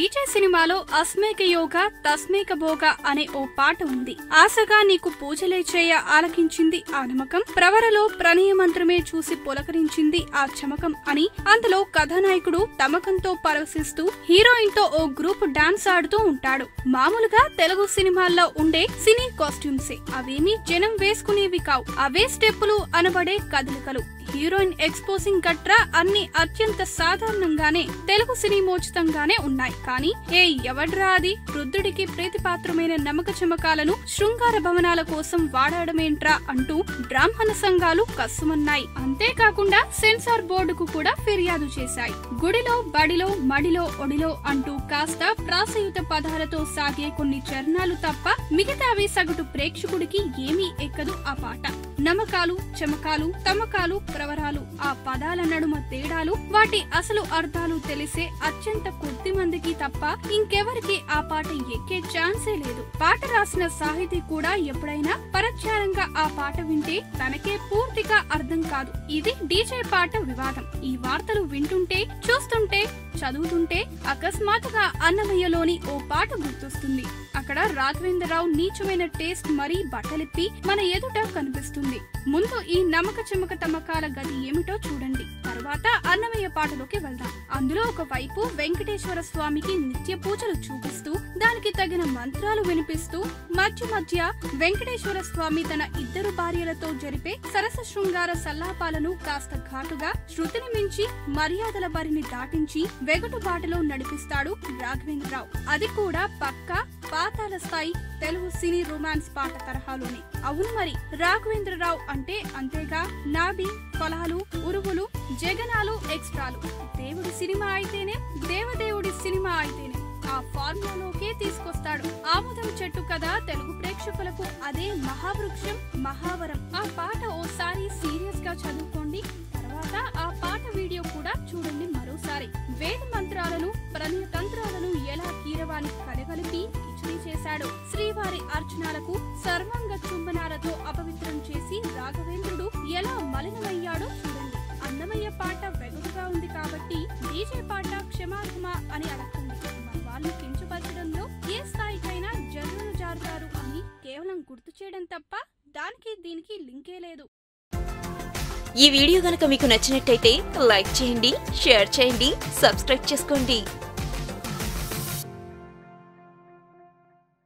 DJ సినిమాలో అస్మేక యోగ తస్మేక భోగ అనే ఓ పాట ఉంది. ఆశగా నీకు పూజలే చేయ ఆలకించింది ఆ నమ్మకం, ప్రవరలో ప్రణయ మంత్రమే చూసి పులకరించింది ఆ చమకం అని అందులో కథానాయకుడు తమకంతో పరవశిస్తూ హీరోయిన్ తో ఓ గ్రూప్ డాన్స్ ఆడుతూ ఉంటాడు. మామూలుగా తెలుగు సినిమాల్లో ఉండే సినీ కాస్ట్యూమ్సే, అవేమీ జనం వేసుకునేవి కావు. అవే స్టెప్పులు అనబడే కదలికలు, హీరోయిన్ ఎక్స్పోజింగ్ గట్రా అన్ని అత్యంత సాధారణంగానే తెలుగు సినిమోచితంగానే ఉన్నాయి. కానీ ఎవడ్రా అది, రుద్రుడికి ప్రీతిపాత్రమైన నమ్మక చమకాలను శృంగార భవనాల కోసం వాడడమేంట్రా అంటూ బ్రాహ్మణ సంఘాలు కస్సుమన్నాయి. అంతేకాకుండా సెన్సార్ బోర్డుకు కూడా ఫిర్యాదు చేశాయి. గుడిలో బడిలో మడిలో ఒడిలో అంటూ కాస్త ప్రాసయుత పదాలతో సాగే కొన్ని చరణాలు తప్ప మిగతావి సగటు ప్రేక్షకుడికి ఏమీ ఎక్కదు ఆ పాట. నమ్మకాలు, చమకాలు, తమకాలు, ప్రవరాలు, ఆ పదాల నడుమ తేడాలు, వాటి అసలు అర్థాలు తెలిసే అత్యంత కొద్ది మందికి తప్ప ఇంకెవరికి ఆ పాట ఎక్కే ఛాన్సే లేదు. పాట రాసిన సాహితీ కూడా ఎప్పుడైనా పరధ్యానంగా ఆ పాట వింటే తనకే పూర్తిగా అర్థం కాదు. ఇది డీజే పాట వివాదం. ఈ వార్తలు వింటుంటే, చూస్తుంటే, చదువుతుంటే అకస్మాత్తుగా అన్నమయ్యలోని ఓ పాట గుర్తొస్తుంది. అక్కడ రాఘవేంద్రరావు నీచమైన టేస్ట్ మరీ బట్టలిప్పి మన ఎదుట కనిపిస్తుంది. ముందు ఈ నమ్మక చమక తమకాల గది ఏమిటో చూడండి, తర్వాత అన్నమయ్య పాటలోకి వెళ్దాం. అందులో ఒక వైపు వెంకటేశ్వర స్వామికి నిత్య పూజలు చూపిస్తూ, దానికి తగిన మంత్రాలు వినిపిస్తూ, మధ్య మధ్య వెంకటేశ్వర స్వామి తన ఇద్దరు భార్యలతో జరిపే సరస శృంగార సల్లాపాలను కాస్త ఘాటుగా, శృతిని మించి మర్యాదల బారిని దాటించి వెగటు బాటలో నడిపిస్తాడు రాఘవేంద్రరావు. అది కూడా పక్కా పాతాల స్థాయి తెలుగు సినీ రొమాన్స్ పాట తరహాలోనే. అవును మరి, రాఘవేంద్రరావు అంటే అంతేగా, నాభి, ఫలాలు, ఉరువులు, జగనాలు, ఎక్స్ట్రాలు. దేవుడి సినిమా అయితేనే, దేవదేవుడి సినిమా అయితేనే ఆ ఫార్ములాలోకే తీసుకొస్తాడు. ఆముదం చెట్టు కదా తెలుగు ప్రేక్షకులకు అదే మహావృక్షం, మహావరం. ఆ పాట ఓసారి సీరియస్ గా చదువుకోండి, తర్వాత ఆ పాట వీడియో కూడా చూడండి మరోసారి. వేద మంత్రాలను, ప్రణయ తంత్రాలను ఎలా కీరవాణి కలగలిపి కిచడీ చేశాడు. శ్రీవారి అర్చనాలకు సర్వాంగ చుంబనాలతో అపవిత్రం చేసి రాఘవేంద్రుడు ఎలా మలినమయ్యాడో చూడండి. అన్నమయ్య పాట వెగుడుగా ఉంది కాబట్టి డీజే పాట క్షమార్హమా అని అడగండి. మన వాళ్ళు కించపరచడంలో ఏ స్థాయికైనా జరులు జారుతారు అని కేవలం గుర్తు చేయడం తప్ప దానికి దీనికి లింకే లేదు. ఈ వీడియో గనుక మీకు నచ్చినట్టయితే లైక్ చేయండి, షేర్ చేయండి, సబ్స్క్రైబ్ చేసుకోండి.